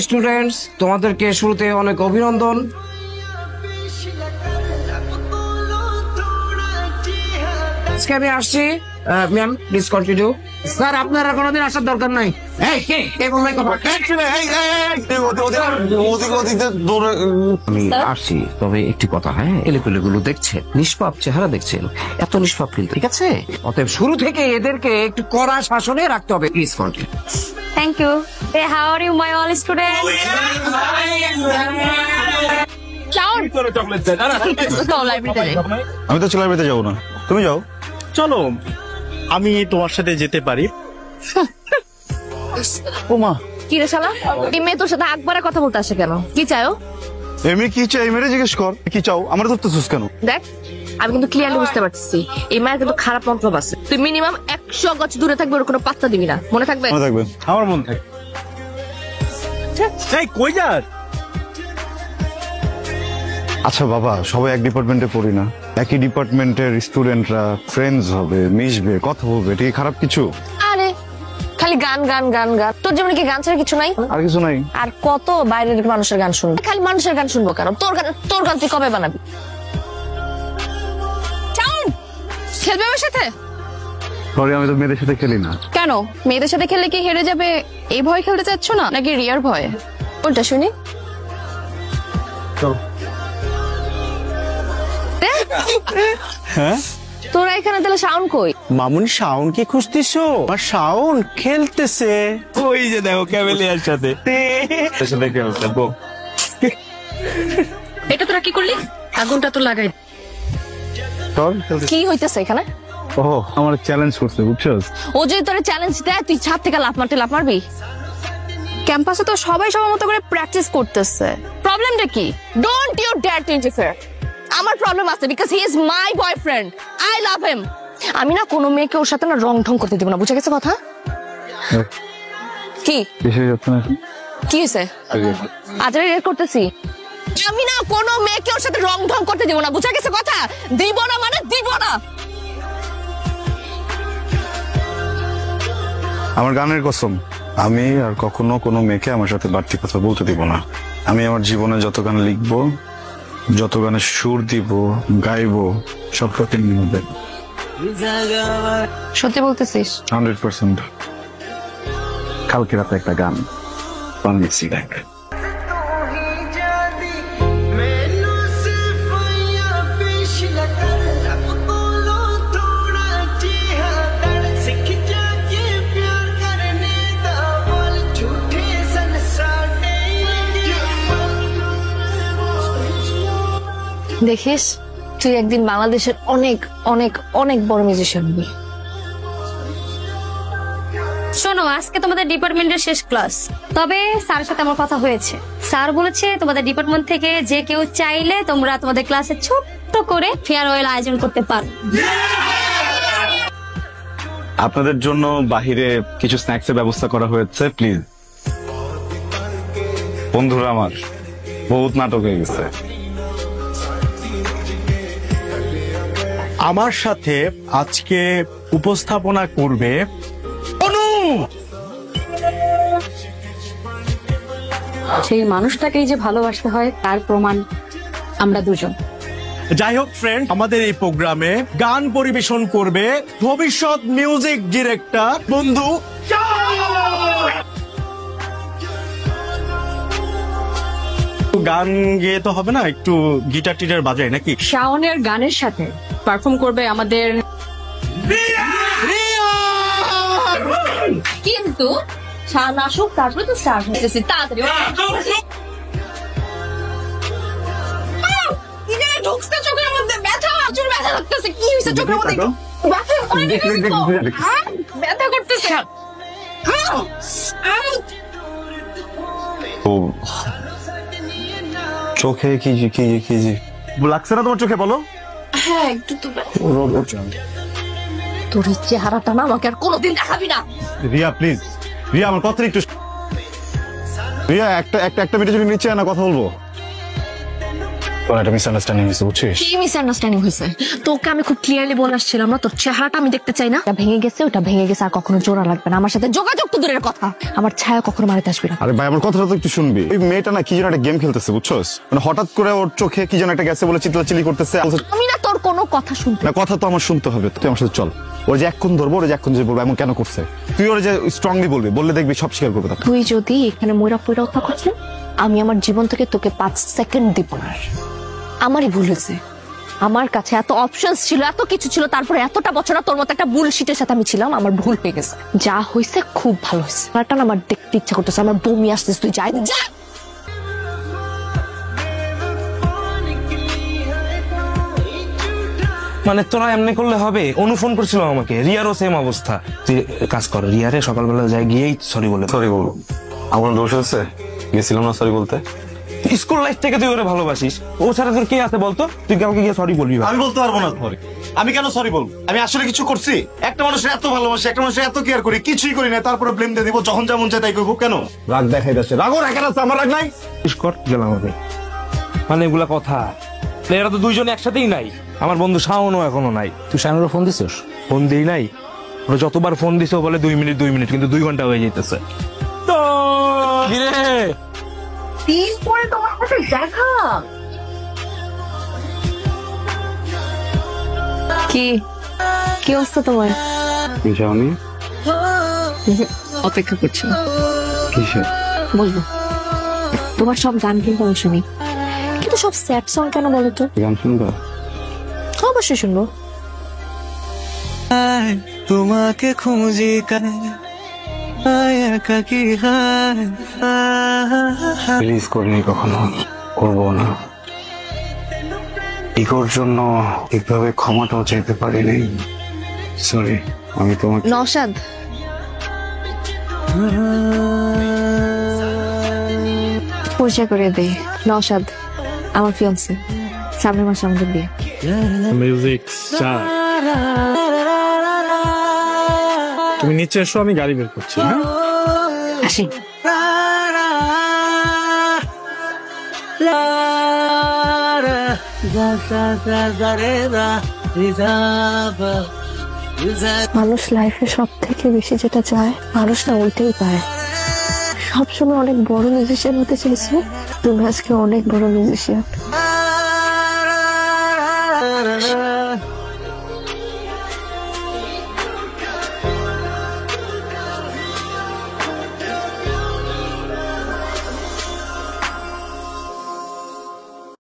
Students, তোমাদেরকে শুরুতে অনেক অভিনন্দন। আজকে আমি আসছি। Ma'am please continue. স্যার আপনারা কোনোদিন আসার দরকার নাই। আমি আসছি, তবে একটি কথা, হ্যাঁ, এলেপেলেগুলো দেখছেন, নিষ্পাপ চেহারা দেখছেন, এত নিষ্পাপ কিন্তু, ঠিক আছে? অতএব শুরু থেকে এদেরকে একটু কড়া শাসনে রাখতে হবে। Please continue. Thank you. Hey, how are you, my all students? আমি তো লাইব্রেরিতে যাবো না, তুমি যাও। চলো, আমি তোমার সাথে যেতে পারি। ওমা, কি রে শালা, এই মেয়ে তোর সাথে একবারে কথা বলতে আসে কেন? কি চাও? এমনি কি চাই মেরে জিজ্ঞেস কর। কি চাও? আমার ধরতেছিস কেন? দেখ, আমি কিন্তু ক্লিয়ারলি বুঝতে পারছি এই মায়ের কিন্তু খারাপ মন্তব্য আছে। তুই মিনিমাম 100 গজ দূরে থাকবে, ওর কোনো পাত্তা দিবি না। মনে থাকবে? মনে থাকবে। আমার মন থাকে। কই যাস? আচ্ছা বাবা, সবাই এক ডিপার্টমেন্টে পড়ি না? একই ডিপার্টমেন্টের স্টুডেন্টরা ফ্রেন্ডস হবে, মিশবে, কথা বলবে, এটা কি খারাপ কিছু? আরে খালি গান গান গান গান, তোর জীবনে কি গান ছাড়া কিছু নাই? আর কিছু নাই। আর কত বাইরের মানুষের গান শুনবো? খালি মানুষের গান শুনবো কেন? তোর গান তুই কবে বানাবি? খেলবে আমার সাথে? সরি, আমি তো মেয়েদের সাথে খেলি না। কেন? মেয়েদের সাথে খেললে কি হেরে যাবে এই ভয় খেলতে চাচ্ছ না, নাকি রিয়ার ভয়? কোনটা শুনি? হ্যাঁ, তোরা এখানে তাহলে সাউন্ড কই? মামুনি শাওন কি খুঁজতেছো? আর শাওন খেলতেছে ওই যে দেখো ক্যামেলিয়ার সাথে। এটা তোরা কি করলি? আগুনটা তো লাগাই। কি হইতেছে এখানে? ও, আমার চ্যালেঞ্জ করছে, বুঝছস? ও যদি তোর চ্যালেঞ্জ দেয়, তুই ছাদ থেকে লাফ মারবি? ক্যাম্পাসে তো সবাই সবার মতো করে প্র্যাকটিস করতেছে, প্রবলেমটা কি? Don't you dare to interfere. আমার প্রবলেম আছে, because he is my boyfriend, I love him. আমি না কোনো মেয়েকে ওর সাথে না রং ঢং করতে দিব না, বুঝে গেছে কথা? কি কি হয়েছে? আজরে রেড করতেছি। আমি না কোনো মেয়েকে ওর সাথে রং ঢং করতে দিব না, বুঝে গেছে কথা? দিব না মানে দিব না। আমার গানের কসম, আমি আর কখনো কোনো মেয়েকে আমার সাথে বাড়তি কথা বলতে দিব না। আমি আমার জীবনে যত গান লিখবো, যত গানে সুর দিব, গাইবো, সব প্রতি নিয়ে। সত্যি বলতেছিস? 100%। কালকে রাতে একটা গান বানিয়েছি, দেখ। দেখিস, তুই একদিন বাংলাদেশের অনেক অনেক অনেক বড় মিউজিশিয়ান হবি। শোনো, আজকে তোমাদের ডিপার্টমেন্টের শেষ ক্লাস, তবে স্যারের সাথে আমার কথা হয়েছে। স্যার বলেছে তোমাদের ডিপার্টমেন্ট থেকে যে কেউ চাইলে তোমরা তোমাদের ক্লাসে ছোট্ট করে ফেয়ারওয়েল আয়োজন করতে পারো। আপনাদের জন্য বাহিরে কিছু স্ন্যাক্স এর ব্যবস্থা করা হয়েছে, প্লিজ। বন্ধুরা আমার বহুত নাটক হয়ে গেছে। আমার সাথে আজকে উপস্থাপনা করবে অনু। সেই মানুষটাকেই যে ভালোবাসতে হয় তার প্রমাণ আমরা দুজন। যাই হোক ফ্রেন্ড, আমাদের এই প্রোগ্রামে গান পরিবেশন করবে ভবিষ্যৎ মিউজিক ডিরেক্টর বন্ধু। গান গেয়ে তো হবে না, একটু গিটার টিটার বাজায় নাকি? শাওনের গানের সাথে পারফর্ম করবে আমাদের, কিন্তু শান আসুক তারপরে তো স্টার্ট হতেছি। তাড়াতাড়ি ঢুকতে, চোখের মধ্যে ব্যথা, প্রচুর ব্যথা লাগতেছে। কি হয়েছে চোখের মধ্যে? ব্যথা করতেছে। চোখে কি লাগছে না তোমার? চোখে বলো। হ্যাঁ, একটু তো। তোর চেহারাটা না আমাকে আর কোনোদিন দেখাবি না। রিয়া প্লিজ, রিয়া আমার কথা একটু। রিয়া একটা মিনিটের জন্য নিচে না কথা বলবো। তোর একটা মিসআন্ডারস্ট্যান্ডিং হয়েছে বুঝছিস? কি মিসআন্ডারস্ট্যান্ডিং হয়েছে? তোকে আমি খুব ক্লিয়ারলি বলে আসছিলাম না, তোর চেহারাটা আমি দেখতে চাই না। ওটা ভেঙে গেছে, ওটা ভেঙে গেছে, আর কখনো জোড়া লাগবে না। আমার সাথে যোগাযোগ তো দূরের কথা, আমার ছায়া কখনো মারিতে আসবে না। আরে ভাই আমার কথাটা তো একটু শুনবি। ওই মেয়েটা না কি যেন একটা গেম খেলতেছে বুঝছস, মানে হঠাৎ করে ওর চোখে কি যেন একটা গেছে বলে চিল্লাচিল্লি করতেছে। আমি না তোর কোনো কথা শুনতে। না কথা তো আমার শুনতে হবে, তুই আমার সাথে চল। ওর যে এক্ষুন ধরবো, ওর যে এক্ষুন যে বলবো এমন কেন করছে, তুই ওর যে স্ট্রংলি বলবি, বললে দেখবি সব স্বীকার করবে। তুই যদি এখানে ময়রা পয়রা থাকিস না, আমি আমার জীবন থেকে তোকে 5 সেকেন্ড দিব না। আমারই ভুল হয়েছে, আমার কাছে এত অপশনস ছিল, এত কিছু ছিল, তারপরে এতটা বছর তোর মতো একটা বুলশিটের সাথে আমি ছিলাম। আমার ভুল হয়ে গেছে, যা হয়েছে খুব ভালো হয়েছে। আমারটা না আমার দেখতে ইচ্ছা করতেছে, আমার বমি আসতেছে। তুই যাই যা। মানে তোরা এমনি করলে হবে? অনু ফোন করছিল আমাকে, রিয়ারও সেম অবস্থা। তুই কাজ কর, রিয়ারে সকালবেলা যাই গিয়েই সরি বলে। সরি বলবো? আমার দোষ আছে, গেছিলাম না সরি বলতে। স্কুল লাইফ থেকে তুই ওরে ভালোবাসিস, ও ছাড়া তোর কে আছে বলতো? তুই কাউকে গিয়ে সরি বলবি? আমি বলতে পারবো না সরি। আমি কেন সরি বলবো? আমি আসলে কিছু করছি? একটা মানুষের এত ভালোবাসি, একটা মানুষের এত কেয়ার করি, কিছুই করি না, তারপরে ব্লেম দিয়ে দিব, যখন যেমন চাই তাই করবো। কেন রাগ দেখাই যাচ্ছে? রাগও রাখার আছে, আমার রাগ নাই। কর গেলাম আমাকে, মানে এগুলা কথা। এরা তো দুইজন একসাথেই নাই। আমার বন্ধু শাওনও এখনো নাই। তুই শানুরে ফোন দিছিস? ফোন দিই নাই, ওরা যতবার ফোন দিছে বলে 2 মিনিট 2 মিনিট, কিন্তু 2 ঘন্টা হয়ে যেতেছে। তো দিন পরে তোমার সাথে দেখা। কি কি অবস্থা তোমার? যাওনি? অপেক্ষা করছো? কিসে? বলবো, তোমার সব গান কিন্তু আমি শুনি, কিন্তু সব স্যাড সং কেন বলো তো? গান শুনবা? অবশ্যই শুনবো। তোমাকে খুঁজি রিলিজ করিনি কখনো, করবো না। ইগোর জন্য ঠিকভাবে ক্ষমাটাও চাইতে পারিনি। সরি, আমি তোমাকে। নওশাদ, পরিচয় করে দে। নওশাদ আমার ফিয়ান্সে, সামনের মাসে আমাদের বিয়ে। মিউজিক স্টার, তুমি নিচে এসো, আমি গাড়ি বের করছি। হ্যাঁ আসি। মানুষ লাইফে সব থেকে বেশি যেটা চায়, মানুষ না ওইটাই পায়। সবসময় অনেক বড় মিউজিশিয়ান হতে চাইছো, তুমি আজকে অনেক বড় মিউজিশিয়ান।